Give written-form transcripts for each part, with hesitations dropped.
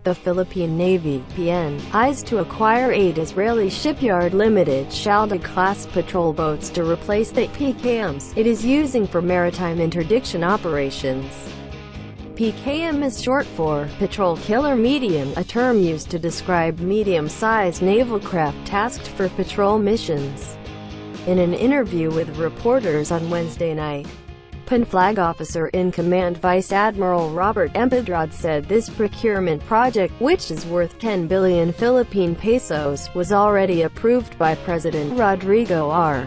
The Philippine Navy, PN, eyes to acquire 8 Israeli Shipyard Ltd Shaldag-class patrol boats to replace the PKMs it is using for maritime interdiction operations. PKM is short for Patrol Killer Medium, a term used to describe medium-sized naval craft tasked for patrol missions. In an interview with reporters on Wednesday night, PN Flag Officer in Command Vice Admiral Robert Empedrad said this procurement project, which is worth 10 billion Philippine pesos, was already approved by President Rodrigo R.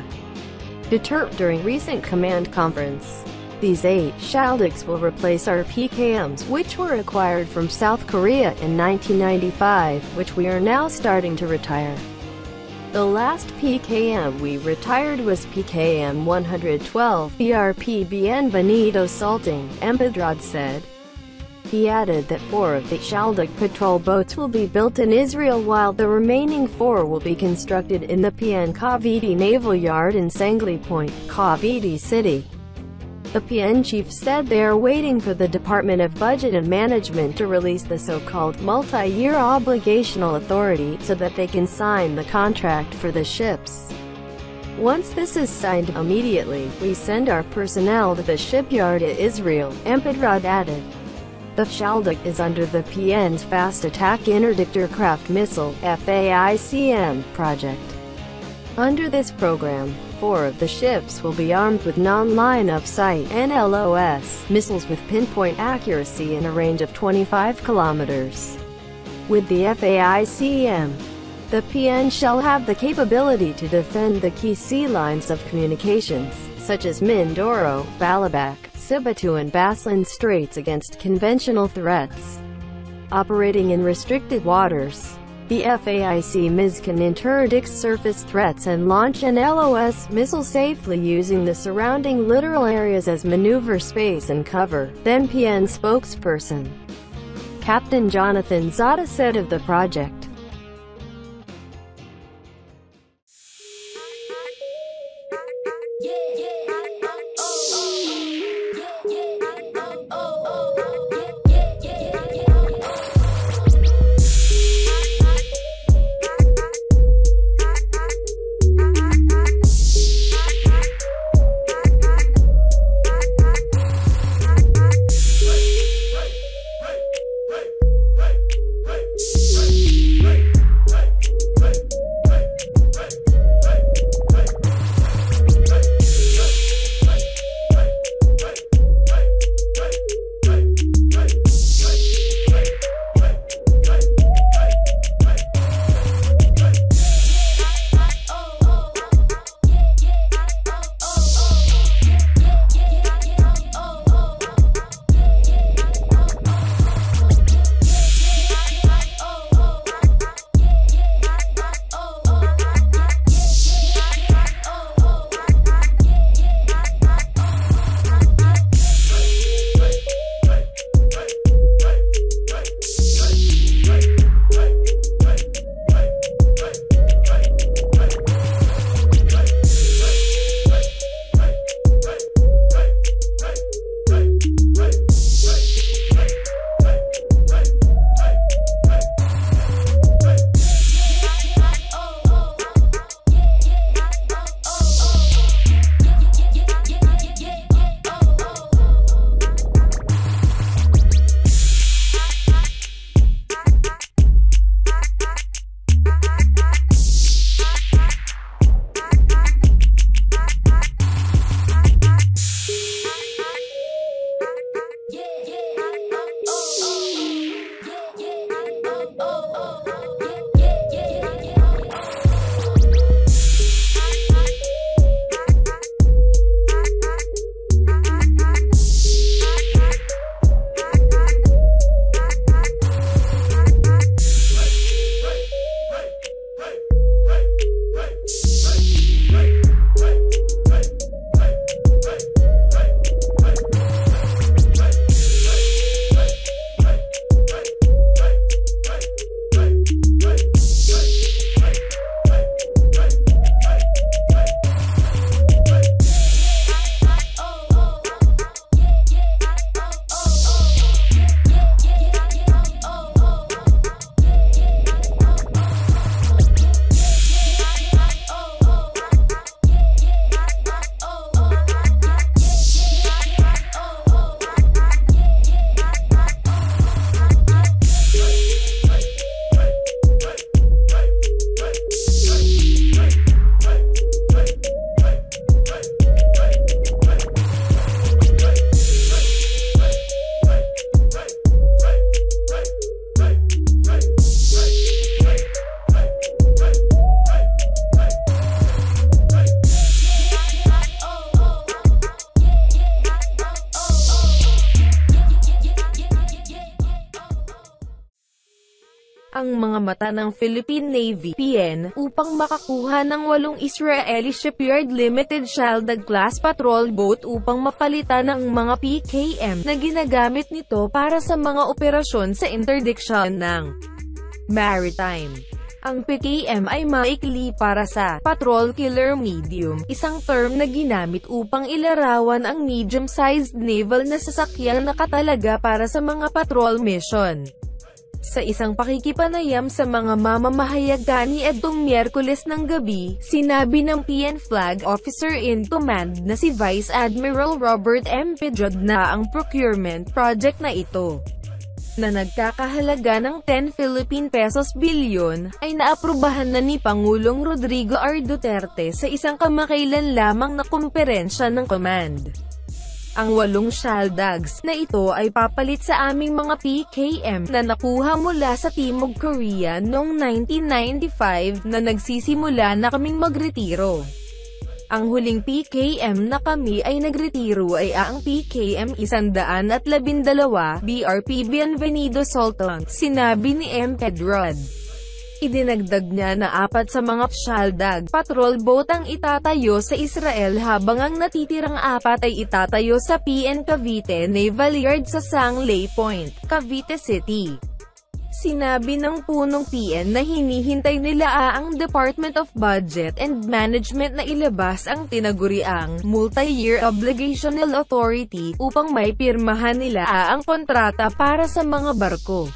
Duterte during recent command conference. These 8 Shaldags will replace our PKMs, which were acquired from South Korea in 1995, which we are now starting to retire. The last PKM we retired was PKM 112 BRP Bienvenido Salting, Empedrad said. He added that 4 of the Shaldag patrol boats will be built in Israel while the remaining 4 will be constructed in the PN Cavite Naval Yard in Sangley Point, Cavite City. The PN chief said they are waiting for the Department of Budget and Management to release the so-called multi-year obligational authority so that they can sign the contract for the ships. Once this is signed, immediately, we send our personnel to the shipyard in Israel, Empedrad added. The Shaldag is under the PN's Fast Attack Interdictor Craft Missile (FAICM) project. Under this program, 4 of the ships will be armed with non-line-of-sight (NLOS) missiles with pinpoint accuracy in a range of 25 kilometers. With the FAICM, the PN shall have the capability to defend the key sea lines of communications, such as Mindoro, Balabac, Cebu and Basilan Straits against conventional threats. Operating in restricted waters, the FAICM can interdict surface threats and launch an LOS missile safely using the surrounding littoral areas as maneuver space and cover, then PN spokesperson Captain Jonathan Zada said of the project. ang mga mata ng Philippine Navy (PN) upang makakuha ng 8 Israeli Shipyard Ltd Shaldag-class patrol boat upang mapalitan ang mga PKM na ginagamit nito para sa mga operasyon sa interdiction ng maritime. Ang PKM ay maikli para sa Patrol Killer Medium, isang term na ginamit upang ilarawan ang medium-sized naval na sasakyang nakatalaga para sa mga patrol mission. Sa isang pakikipanayam sa mga mamamahayag kaniadtong Miyerkules ng gabi, sinabi ng PN Flag Officer in Command na si Vice Admiral Robert Empedrad na ang procurement project na ito, na nagkakahalaga ng 10 Philippine pesos bilyon, ay naaprubahan na ni Pangulong Rodrigo R. Duterte sa isang kamakailan lamang na kumperensya ng command. Ang 8 Shaldags na ito ay papalit sa aming mga PKM na nakuha mula sa Timog Korea noong 1995 na nagsisimula na kaming magretiro. Ang huling PKM na kami ay nagretiro ay ang PKM 112 BRP Bienvenido Salting, sinabi ni Empedrad. Idinagdag niya na 4 sa mga Shaldag patrol boat ang itatayo sa Israel habang ang natitirang 4 ay itatayo sa PN Cavite Naval Yard sa Sangley Point, Cavite City. Sinabi ng punong PN na hinihintay nila ang Department of Budget and Management na ilabas ang tinaguriang Multi-Year Obligational Authority upang may pirmahan nila ang kontrata para sa mga barko.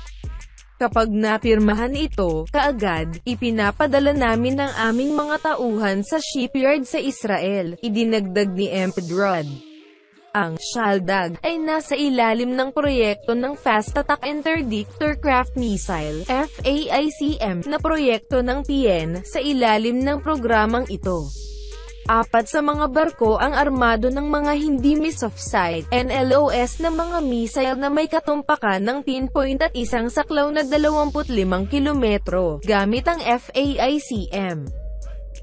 Kapag napirmahan ito, kaagad, ipinapadala namin ang aming mga tauhan sa shipyard sa Israel, idinagdag ni Empedrad. Ang Shaldag ay nasa ilalim ng proyekto ng Fast Attack Interdictor Craft Missile (FAICM) na proyekto ng PN sa ilalim ng programang ito. 4 sa mga barko ang armado ng mga hindi miss-of-sight (NLOS) na mga missile na may katumpakan ng pinpoint at isang saklaw na 25 kilometro, gamit ang FAICM.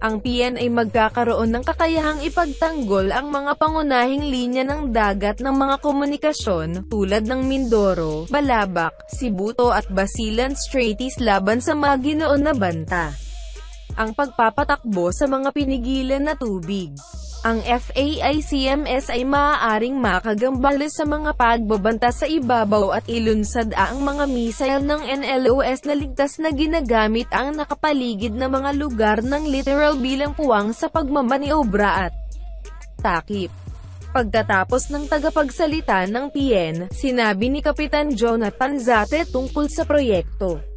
Ang PN ay magkakaroon ng kakayahang ipagtanggol ang mga pangunahing linya ng dagat ng mga komunikasyon, tulad ng Mindoro, Balabac, Sibuto at Basilan Straits laban sa mga ginoon na banta. Ang pagpapatakbo sa mga pinigilan na tubig. Ang FAICMS ay maaaring makagambala sa mga pagbabanta sa ibabaw at ilunsad ang mga missile ng NLOS na ligtas na ginagamit ang nakapaligid na mga lugar ng literal bilang puwang sa pagmamaniobra at takip. Pagkatapos ng tagapagsalita ng PN, sinabi ni Kapitan Jonathan Zate tungkol sa proyekto.